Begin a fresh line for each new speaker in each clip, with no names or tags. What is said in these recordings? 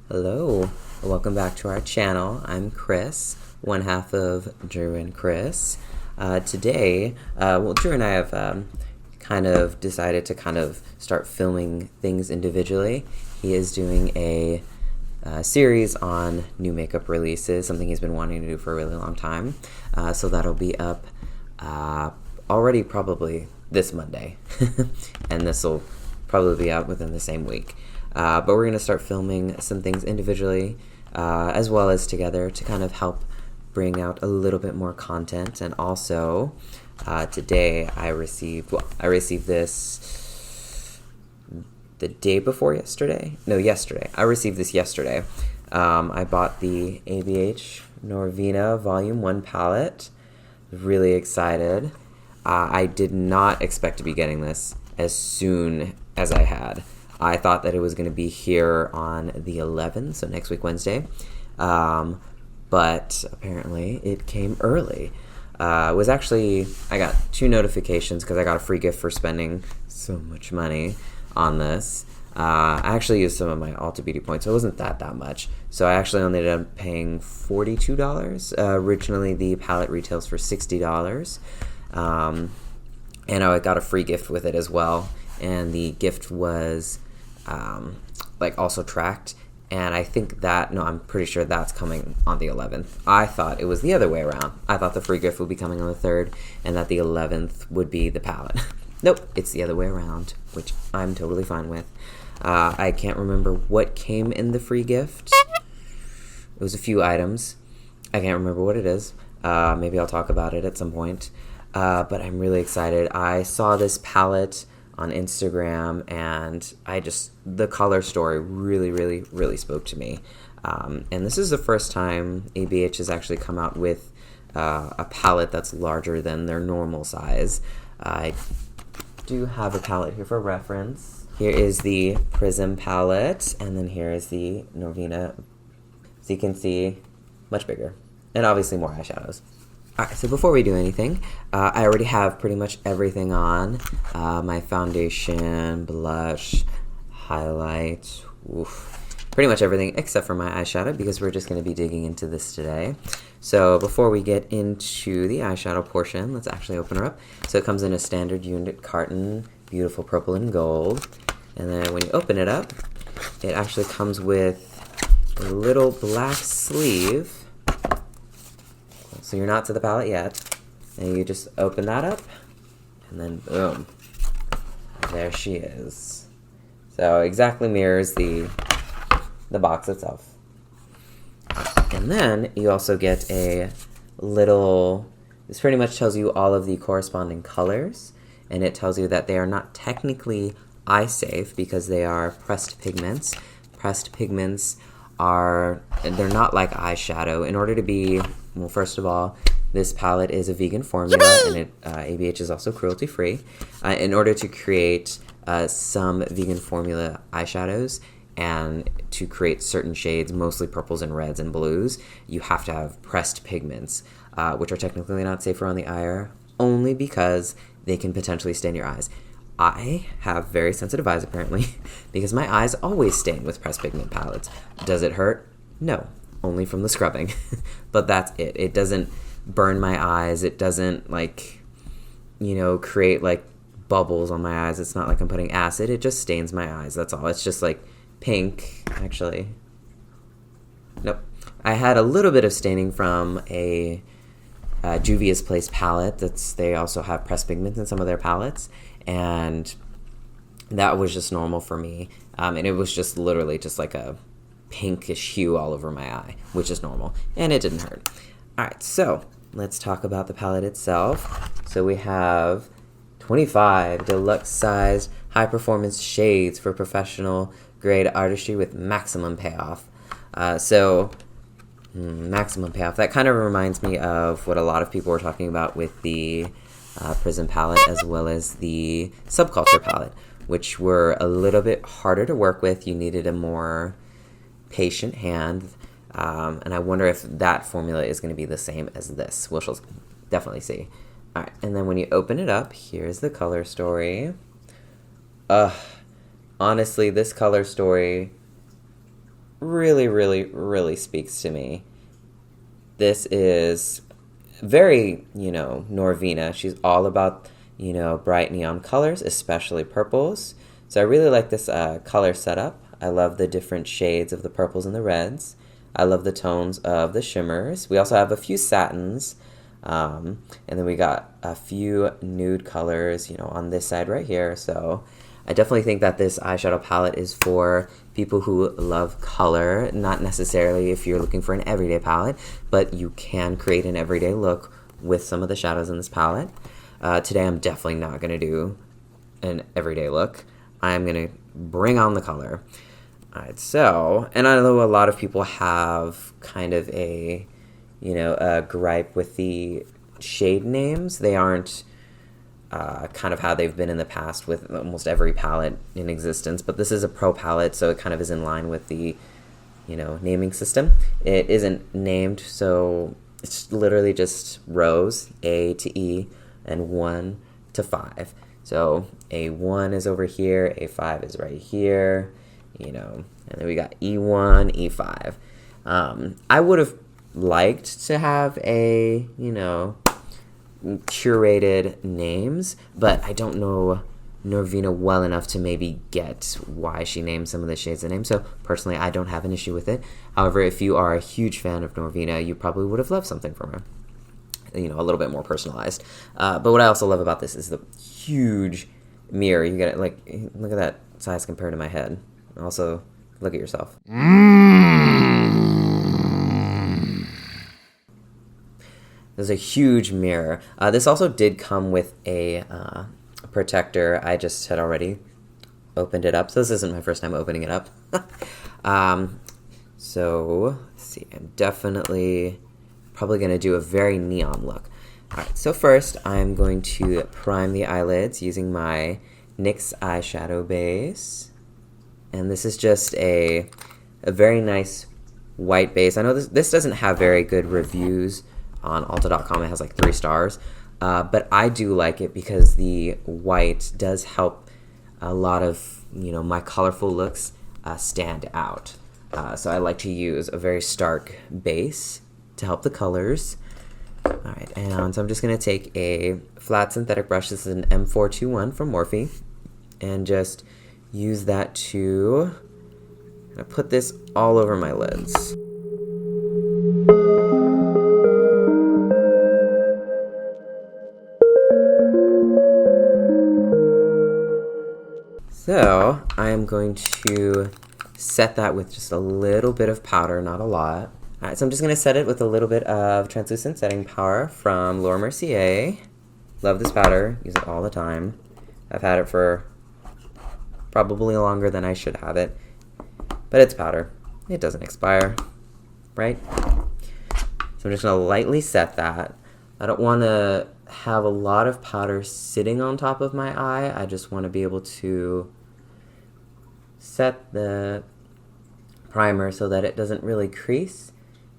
Hello, welcome back to our channel. I'm Chris, one half of Drew and Chris. Today, Drew and I have kind of decided to start filming things individually. He is doing a series on new makeup releases, something he's been wanting to do for a really long time. So that'll be up already probably this Monday, and this will probably be out within the same week. But we're going to start filming some things individually as well as together to kind of help bring out a little bit more content. And also, today I received this the day before yesterday. No, yesterday. I received this yesterday. I bought the ABH Norvina Vol.1 palette. Really excited. I did not expect to be getting this as soon as I had. I thought that it was going to be here on the 11th, so next week, Wednesday. But apparently it came early. I got 2 notifications because I got a free gift for spending so much money on this. I actually used some of my Ulta Beauty points, so it wasn't that much. So I actually only ended up paying $42. Originally, the palette retails for $60. And I got a free gift with it as well. And the gift was also tracked, and I'm pretty sure that's coming on the 11th. I thought it was the other way around. I thought the free gift would be coming on the 3rd, and that the 11th would be the palette. Nope, it's the other way around, which I'm totally fine with. I can't remember what came in the free gift. It was a few items. I can't remember what it is. Maybe I'll talk about it at some point. But I'm really excited. I saw this palette on Instagram, and the color story really spoke to me. And this is the first time ABH has actually come out with a palette that's larger than their normal size. I do have a palette here for reference. Here is the Prism palette, and then here is the Norvina. So you can see, much bigger, and obviously more eyeshadows. Alright, so before we do anything, I already have pretty much everything on. My foundation, blush, highlight, pretty much everything except for my eyeshadow, because we're just going to be digging into this today. So before we get into the eyeshadow portion, let's actually open her up. So it comes in a standard unit carton, beautiful purple and gold. And then when you open it up, it actually comes with a little black sleeve. So you're not to the palette yet, and you just open that up, and then boom, there she is. So exactly mirrors the box itself. And then you also get a little, this pretty much tells you all of the corresponding colors, and it tells you that they are not technically eye safe because they are pressed pigments. Pressed pigments they're not like eyeshadow. In order to be, well, first of all, this palette is a vegan formula, and ABH is also cruelty-free. In order to create some vegan formula eyeshadows and to create certain shades, mostly purples and reds and blues, you have to have pressed pigments, which are technically not safe around the eye, only because they can potentially stain your eyes. I have very sensitive eyes, apparently, because my eyes always stain with pressed pigment palettes. Does it hurt? No, only from the scrubbing. But that's it. It doesn't burn my eyes. It doesn't, create, bubbles on my eyes. It's not like I'm putting acid. It just stains my eyes. That's all. It's just, pink, actually. Nope. I had a little bit of staining from a Juvia's Place palette. They also have pressed pigments in some of their palettes, and that was just normal for me. And it was just literally just like a pinkish hue all over my eye, which is normal, and it didn't hurt. Alright, so let's talk about the palette itself. So we have 25 deluxe sized high performance shades for professional grade artistry with maximum payoff. Maximum payoff. That kind of reminds me of what a lot of people were talking about with the Prism palette as well as the Subculture palette, which were a little bit harder to work with. You needed a more patient hand, and I wonder if that formula is going to be the same as this. We shall definitely see. All right, and then when you open it up, here's the color story. Honestly, this color story really, really, really speaks to me. This is very, Norvina. She's all about, bright neon colors, especially purples. So I really like this color setup. I love the different shades of the purples and the reds. I love the tones of the shimmers. We also have a few satins. And then we got a few nude colors, on this side right here. So I definitely think that this eyeshadow palette is for people who love color, not necessarily if you're looking for an everyday palette, but you can create an everyday look with some of the shadows in this palette. Today I'm definitely not going to do an everyday look. I'm going to bring on the color. Alright, so, and I know a lot of people have kind of a gripe with the shade names. They aren't kind of how they've been in the past with almost every palette in existence, but this is a pro palette, so it kind of is in line with the, naming system. It isn't named, so it's literally just rows, A to E, and 1 to 5. So A1 is over here, A5 is right here, and then we got E1, E5. I would have liked to have a, curated names, but I don't know Norvina well enough to maybe get why she named some of the shades of names. So personally, I don't have an issue with it. However, if you are a huge fan of Norvina, you probably would have loved something from her, a little bit more personalized. But what I also love about this is the huge mirror. You get it, like, look at that size compared to my head. Also, look at yourself. There's a huge mirror. This also did come with a protector. I just had already opened it up, so this isn't my first time opening it up. So, let's see. I'm definitely probably going to do a very neon look. Alright, so first I'm going to prime the eyelids using my NYX eyeshadow base. And this is just a very nice white base. I know this doesn't have very good reviews on Ulta.com. It has like 3 stars, but I do like it because the white does help a lot of my colorful looks stand out. So I like to use a very stark base to help the colors. All right, and so I'm just gonna take a flat synthetic brush. This is an M421 from Morphe, and just use that to put this all over my lids. So I am going to set that with just a little bit of powder, not a lot. All right, so I'm just going to set it with a little bit of translucent setting powder from Laura Mercier. Love this powder, use it all the time. I've had it for probably longer than I should have it, but it's powder. It doesn't expire, right? So I'm just going to lightly set that. I don't want to have a lot of powder sitting on top of my eye. I just want to be able to set the primer so that it doesn't really crease,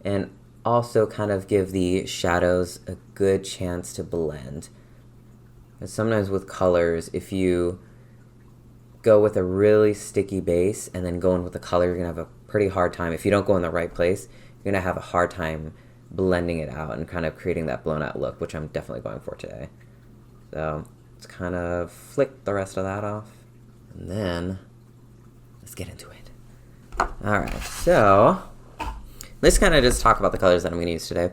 and also kind of give the shadows a good chance to blend. Because sometimes with colors, if you go with a really sticky base and then go in with the color, you're going to have a pretty hard time. If you don't go in the right place, you're going to have a hard time blending it out and kind of creating that blown out look, which I'm definitely going for today. So let's kind of flick the rest of that off, and then let's get into it. Alright, so let's kind of just talk about the colors that I'm going to use today,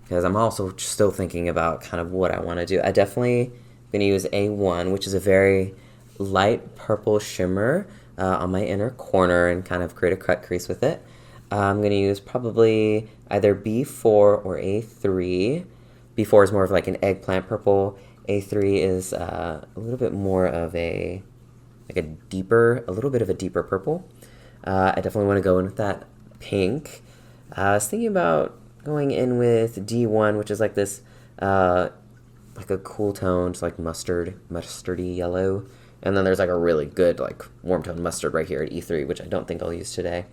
because I'm also still thinking about kind of what I want to do. I definitely going to use A1, which is a very light purple shimmer on my inner corner, and kind of create a cut crease with it. I'm going to use probably either B4 or A3. B4 is more of like an eggplant purple. A3 is a little bit more of a little bit of a deeper purple. I definitely want to go in with that pink. I was thinking about going in with D1, which is like this, like a cool tone, just like mustardy yellow. And then there's like a really good like warm tone mustard right here at E3, which I don't think I'll use today.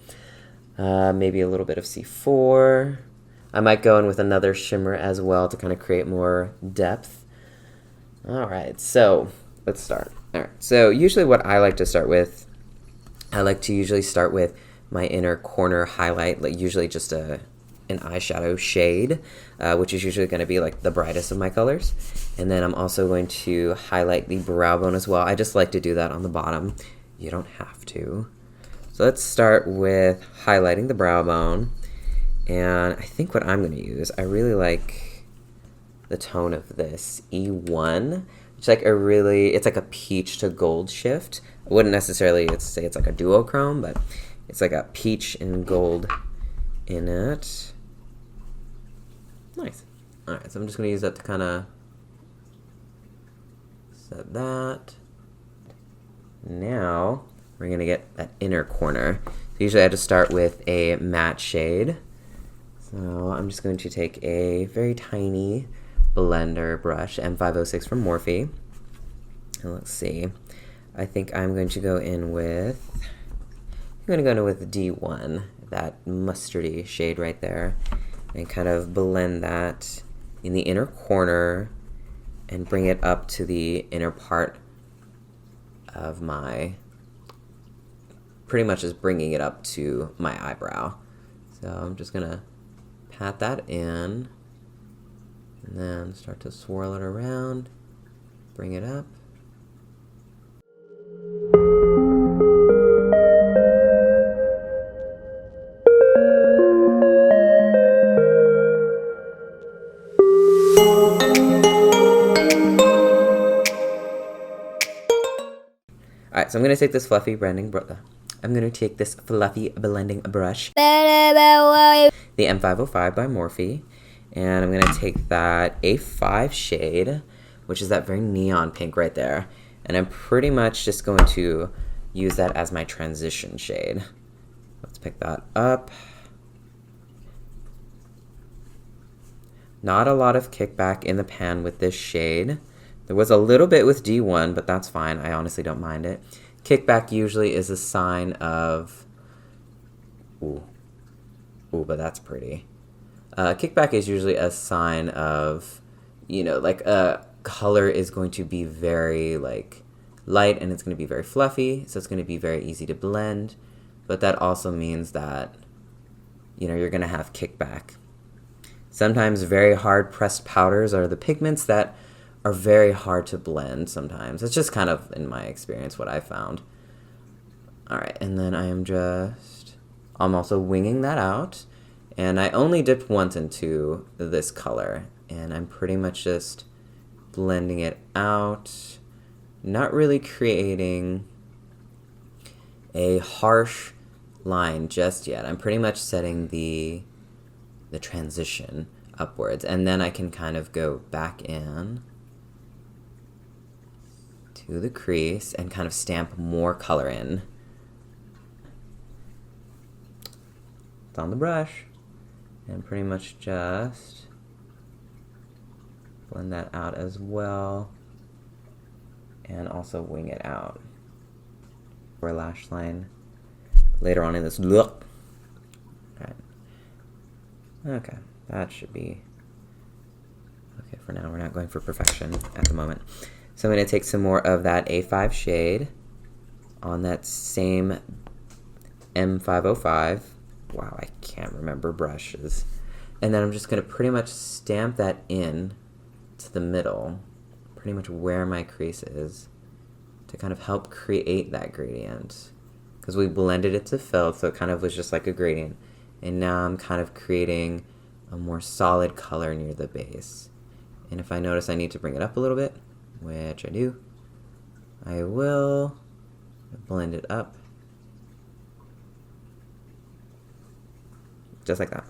Maybe a little bit of C4. I might go in with another shimmer as well to kind of create more depth. Alright, so let's start. Alright, so usually what I like to start with, I like to usually start with my inner corner highlight, like usually just an eyeshadow shade, which is usually going to be like the brightest of my colors. And then I'm also going to highlight the brow bone as well. I just like to do that on the bottom. You don't have to. So let's start with highlighting the brow bone. And I think what I'm going to use, I really like the tone of this E1. It's like it's like a peach to gold shift. I wouldn't necessarily say it's like a duochrome, but it's like a peach and gold in it. Nice. All right, so I'm just going to use that to kind of set that. Now we're going to get that inner corner. So usually I just start with a matte shade. So I'm just going to take a very tiny blender brush, M506 from Morphe. And let's see. I think I'm going to go in with D1, that mustardy shade right there, and kind of blend that in the inner corner and bring it up to the inner part of pretty much just bringing it up to my eyebrow. So I'm just gonna pat that in and then start to swirl it around, bring it up. Alright, so I'm going to take this fluffy blending brush, the M505 by Morphe, and I'm going to take that A5 shade, which is that very neon pink right there, and I'm pretty much just going to use that as my transition shade. Let's pick that up. Not a lot of kickback in the pan with this shade. There was a little bit with D1, but that's fine. I honestly don't mind it. Kickback usually is a sign of... Ooh, but that's pretty. Kickback is usually a sign of, like a color is going to be very, light, and it's going to be very fluffy, so it's going to be very easy to blend. But that also means that, you're going to have kickback. Sometimes very hard pressed powders are the pigments that are very hard to blend sometimes. It's just kind of, in my experience, what I found. Alright, and then I'm also winging that out. And I only dipped once into this color. And I'm pretty much just blending it out. Not really creating a harsh line just yet. I'm pretty much setting the transition upwards. And then I can kind of go back in to the crease and kind of stamp more color in. It's on the brush, and pretty much just blend that out as well, and also wing it out for a lash line later on in this look. Okay, that should be okay for now. We're not going for perfection at the moment. So I'm going to take some more of that A5 shade on that same M505. Wow, I can't remember brushes. And then I'm just going to pretty much stamp that in to the middle, pretty much where my crease is, to kind of help create that gradient. Because we blended it to fill, so it kind of was just like a gradient. And now I'm kind of creating a more solid color near the base. And if I notice I need to bring it up a little bit, which I do, I will blend it up. Just like that.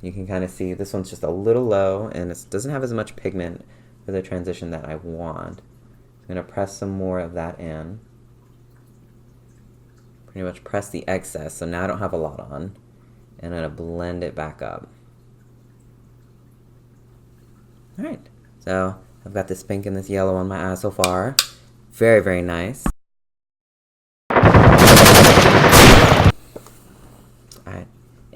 You can kind of see this one's just a little low, and it doesn't have as much pigment for the transition that I want. I'm going to press some more of that in. Pretty much press the excess, so now I don't have a lot on. And I'm going to blend it back up. Alright, so I've got this pink and this yellow on my eye so far. Very, very nice. Alright,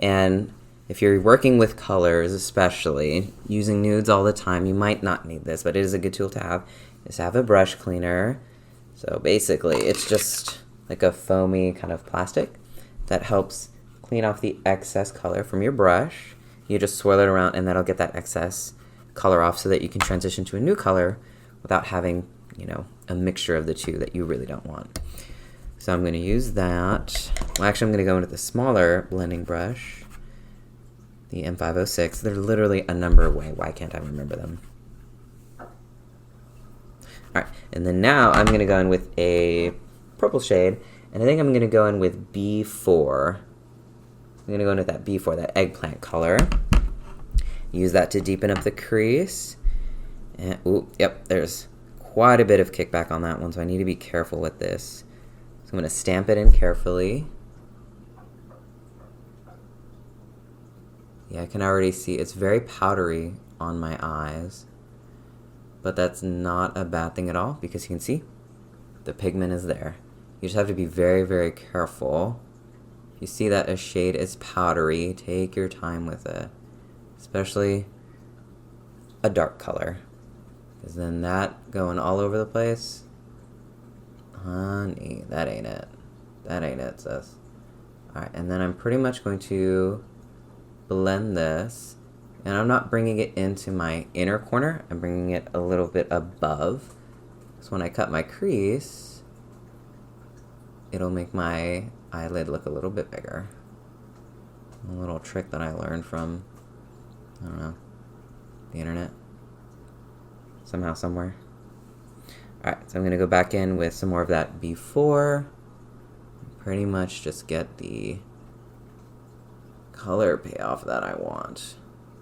and if you're working with colors, especially, using nudes all the time, you might not need this, but it is a good tool to have, is to have a brush cleaner. So basically, it's just like a foamy kind of plastic that helps clean off the excess color from your brush. You just swirl it around and that'll get that excess color off so that you can transition to a new color without having, you know, a mixture of the two that you really don't want. So I'm going to use that. Well, actually, I'm going to go into the smaller blending brush, the M506. They're literally a number away. Why can't I remember them? All right, and then now I'm going to go in with a purple shade, and I think I'm going to go in with B4. I'm going to go in with that B4, that eggplant color. Use that to deepen up the crease. And, ooh, yep, there's quite a bit of kickback on that one, so I need to be careful with this. So I'm going to stamp it in carefully. Yeah, I can already see it's very powdery on my eyes, but that's not a bad thing at all because you can see the pigment is there. You just have to be very, very careful. If you see that a shade is powdery, take your time with it, especially a dark color, because then that going all over the place, honey, that ain't it. That ain't it, sis. Alright, and then I'm pretty much going to blend this, and I'm not bringing it into my inner corner, I'm bringing it a little bit above. So when I cut my crease, it'll make my eyelid look a little bit bigger. A little trick that I learned from, I don't know, the internet. Somehow, somewhere. Alright, so I'm going to go back in with some more of that B4. Pretty much just get the color payoff that I want.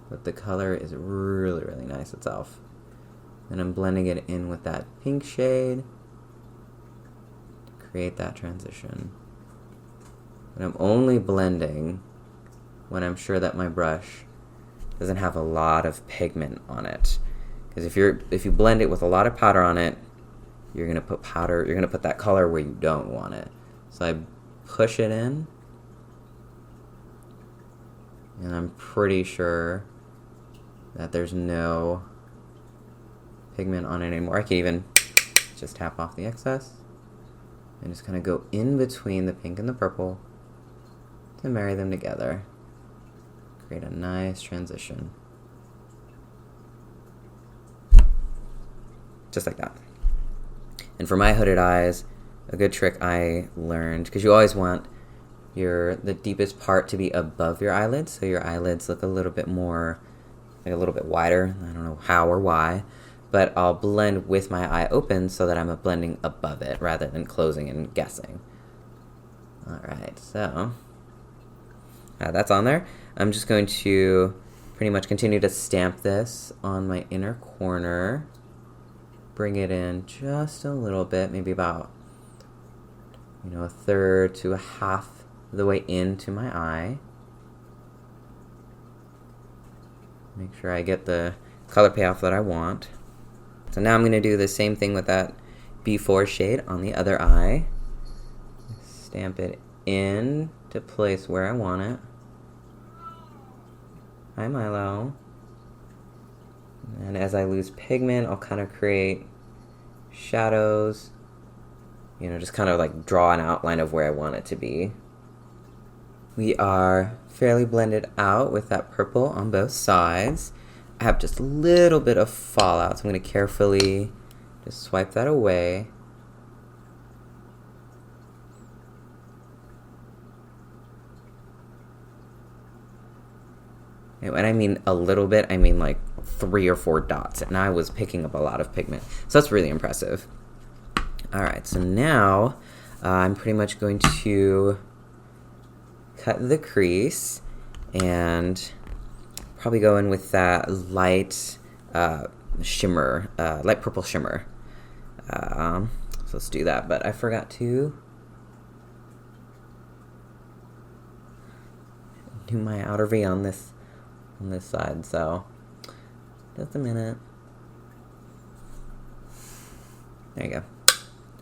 But the color is really, really nice itself. And I'm blending it in with that pink shade to create that transition. But I'm only blending when I'm sure that my brush doesn't have a lot of pigment on it. Because if you blend it with a lot of powder on it, you're gonna put that color where you don't want it. So I push it in, and I'm pretty sure that there's no pigment on it anymore. I can even just tap off the excess and just kind of go in between the pink and the purple to marry them together. Create a nice transition. Just like that. And for my hooded eyes, a good trick I learned, because you always want the deepest part to be above your eyelids, so your eyelids look a little bit more, like a little bit wider. I don't know how or why, but I'll blend with my eye open so that I'm blending above it rather than closing and guessing. Alright, so that's on there. I'm just going to pretty much continue to stamp this on my inner corner. Bring it in just a little bit, maybe about, you know, a third to a half of the way into my eye. Make sure I get the color payoff that I want. So now I'm going to do the same thing with that B4 shade on the other eye. Stamp it in to place where I want it. Hi, Milo. And as I lose pigment, I'll kind of create shadows, you know, just kind of like draw an outline of where I want it to be. We are fairly blended out with that purple on both sides. I have just a little bit of fallout, so I'm going to carefully just swipe that away. And when I mean a little bit, I mean like 3 or 4 dots, and I was picking up a lot of pigment. So that's really impressive. Alright, so now I'm pretty much going to cut the crease and probably go in with that light shimmer, light purple shimmer. So let's do that, but I forgot to do my outer V on this side, so just a minute. There you go.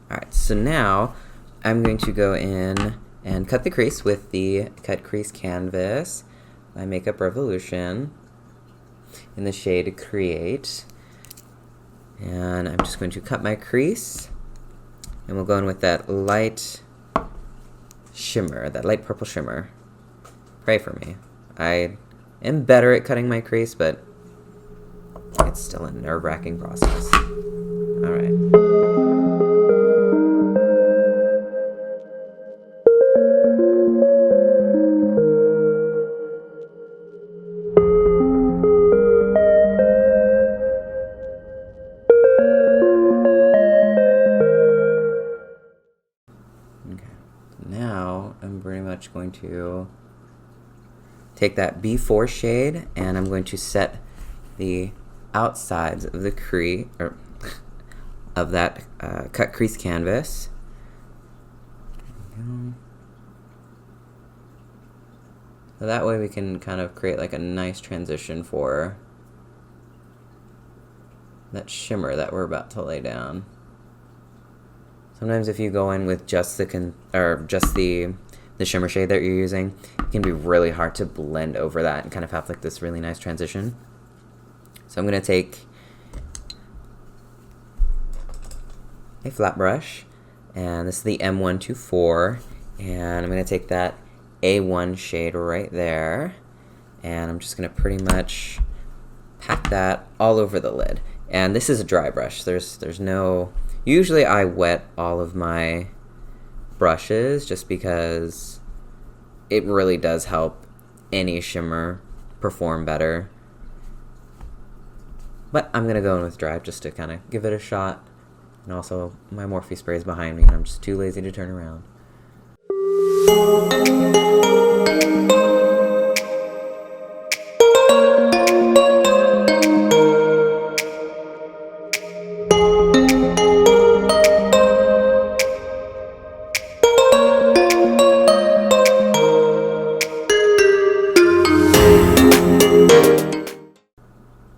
Alright, so now I'm going to go in and cut the crease with the Cut Crease Canvas by Makeup Revolution in the shade Create. And I'm just going to cut my crease, and we'll go in with that light shimmer, that light purple shimmer. Pray for me. I am better at cutting my crease, but it's still a nerve-wracking process. Alright. Now I'm pretty much going to take that B4 shade and I'm going to set the outsides of the crease, or of that cut crease canvas. So that way we can kind of create like a nice transition for that shimmer that we're about to lay down. Sometimes if you go in with just the shimmer shade that you're using, it can be really hard to blend over that and kind of have like this really nice transition. So I'm going to take a flat brush, and this is the M124, and I'm going to take that A1 shade right there, and I'm just going to pretty much pack that all over the lid. And this is a dry brush. There's no... Usually I wet all of my brushes just because it really does help any shimmer perform better. But I'm going to go in with dry just to kind of give it a shot. And also my Morphe spray is behind me and I'm just too lazy to turn around.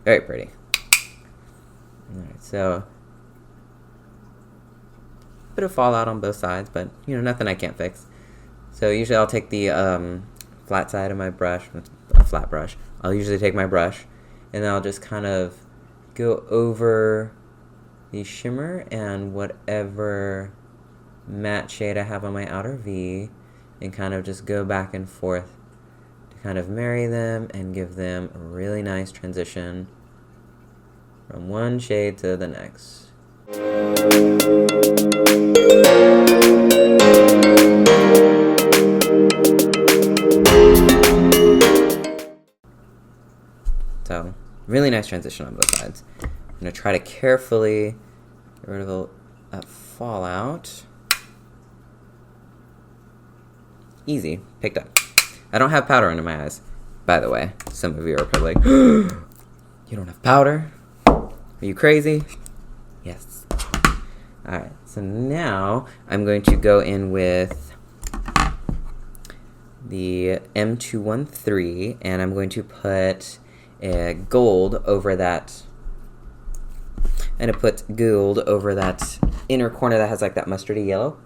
Very pretty. Alright, so a bit of fallout on both sides, but you know, nothing I can't fix. So usually I'll take the flat side of my brush, a flat brush. I'll usually take my brush and then I'll just kind of go over the shimmer and whatever matte shade I have on my outer V and kind of just go back and forth to kind of marry them and give them a really nice transition from one shade to the next. So, really nice transition on both sides. I'm going to try to carefully get rid of that fallout. Easy. Picked up. I don't have powder under my eyes, by the way. Some of you are probably like, you don't have powder? Are you crazy? Yes. Alright, so now I'm going to go in with the M213 and I'm going to put gold over that. And I put gold over that inner corner that has like that mustardy yellow.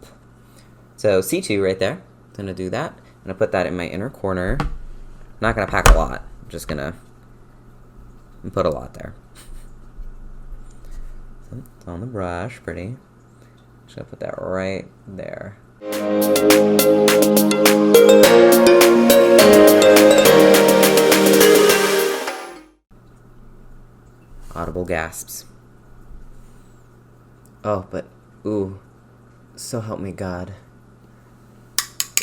So C2 right there. I'm going to do that. I'm going to put that in my inner corner. I'm not going to pack a lot. I'm just going to put a lot there. So it's on the brush, pretty. Just going to put that right there. Audible gasps. Oh, but, ooh, so help me God.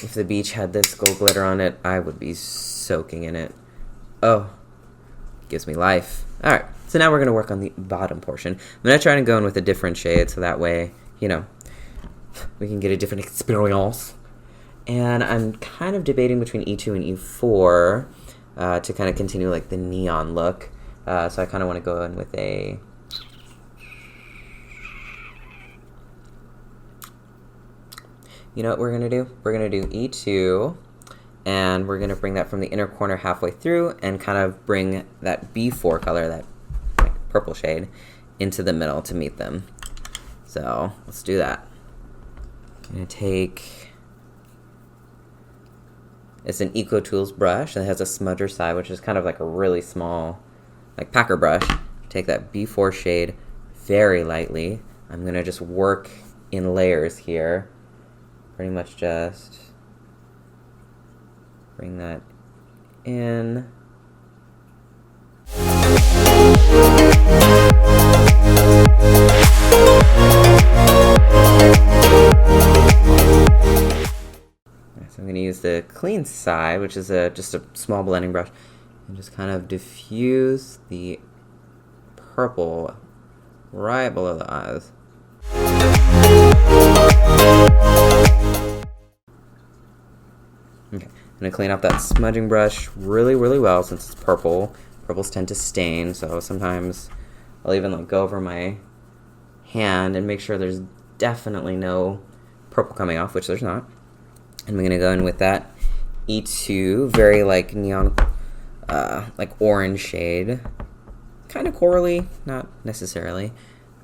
If the beach had this gold glitter on it, I would be soaking in it. Oh, gives me life. Alright, so now we're going to work on the bottom portion. I'm going to try and go in with a different shade so that way, you know, we can get a different experience. And I'm kind of debating between E2 and E4 to kind of continue like the neon look. So I kind of want to go in with a... You know what we're going to do? We're going to do E2, and we're going to bring that from the inner corner halfway through and kind of bring that B4 color, that like, purple shade, into the middle to meet them. So let's do that. I'm going to take... It's an EcoTools brush, and it has a smudger side, which is kind of like a really small, like packer brush. Take that B4 shade very lightly. I'm going to just work in layers here. Pretty much just Bring that in. So I'm going to use the clean side, which is just a small blending brush, and just kind of diffuse the purple right below the eyes. Okay, I'm going to clean up that smudging brush really, really well since it's purple. Purples tend to stain, so sometimes I'll even like go over my hand and make sure there's definitely no purple coming off, which there's not. And we're going to go in with that E2, very like neon, like orange shade. Kind of corally, not necessarily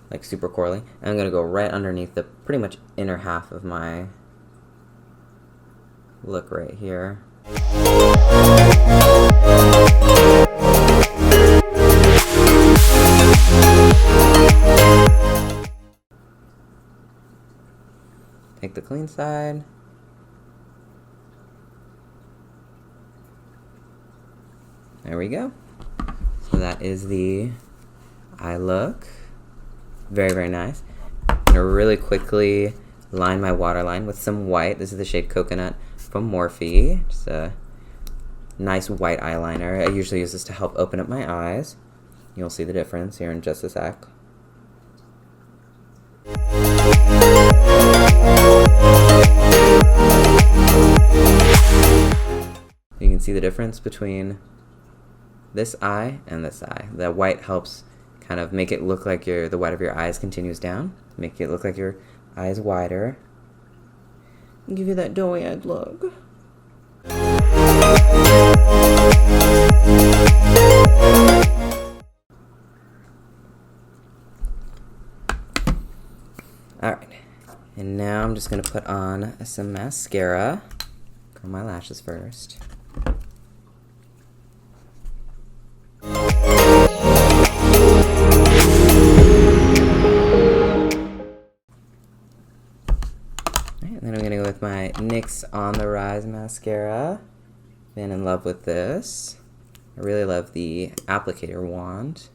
like super corally. And I'm going to go right underneath the pretty much inner half of my look right here. Take the clean side. There we go. So that is the eye look. Very, very nice. I'm going to really quickly line my waterline with some white. This is the shade Coconut from Morphe. Just a nice white eyeliner. I usually use this to help open up my eyes. You'll see the difference here in just a sec. You can see the difference between this eye and this eye. The white helps kind of make it look like the white of your eyes continues down. Make it look like your eye is wider. And give you that doe-eyed look. Alright, and now I'm just going to put on some mascara. Curl my lashes first. Then I'm going to go with my NYX On The Rise mascara. Been in love with this. I really love the applicator wand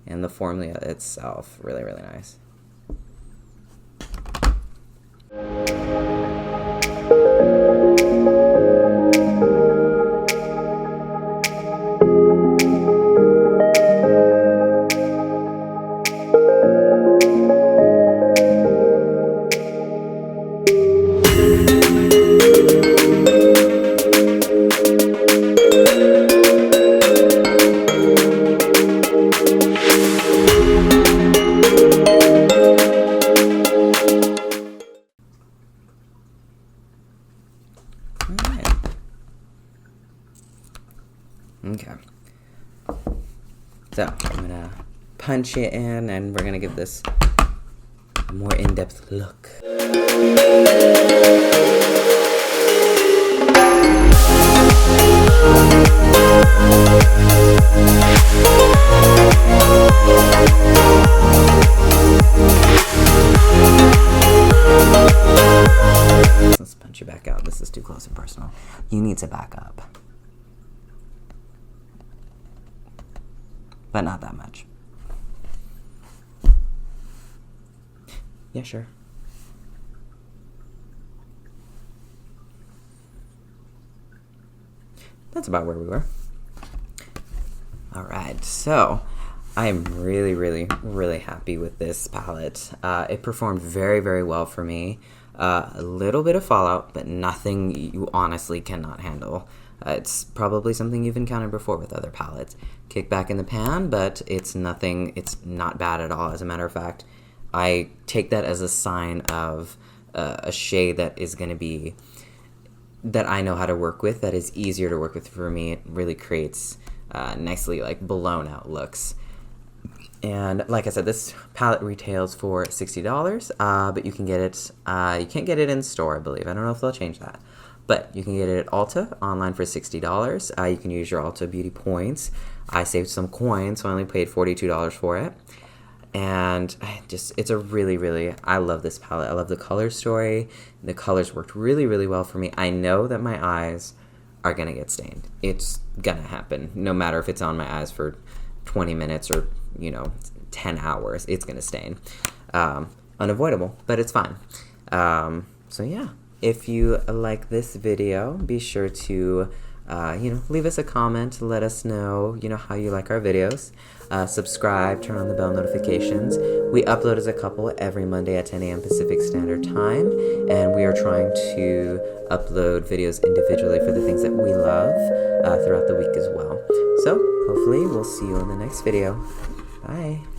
and the formula itself. Really, really nice. Okay, so I'm going to punch it in and we're going to give this a more in-depth look. Let's punch you back out. This is too close and personal. You need to back up. But not that much. Yeah, sure. That's about where we were. Alright, so I am really, really, really happy with this palette. It performed very, very well for me. A little bit of fallout, but nothing you honestly cannot handle. It's probably something you've encountered before with other palettes. Kick back in the pan, but it's nothing, it's not bad at all. As a matter of fact, I take that as a sign of a shade that is going to be, that I know how to work with, that is easier to work with for me. It really creates nicely like blown out looks. And like I said, this palette retails for $60, but you can get it, you can't get it in store, I believe. I don't know if they'll change that. But you can get it at Ulta online for $60. You can use your Ulta Beauty points. I saved some coins, so I only paid $42 for it. And it's a really, really, I love this palette. I love the color story. The colors worked really, really well for me. I know that my eyes are gonna get stained. It's gonna happen. No matter if it's on my eyes for 20 minutes or, 10 hours, it's gonna stain. Unavoidable, but it's fine. So yeah, if you like this video, be sure to leave us a comment, let us know, how you like our videos. Subscribe, turn on the bell notifications. We upload as a couple every Monday at 10 a.m. Pacific Standard Time, and we are trying to upload videos individually for the things that we love throughout the week as well. So hopefully we'll see you in the next video. Bye.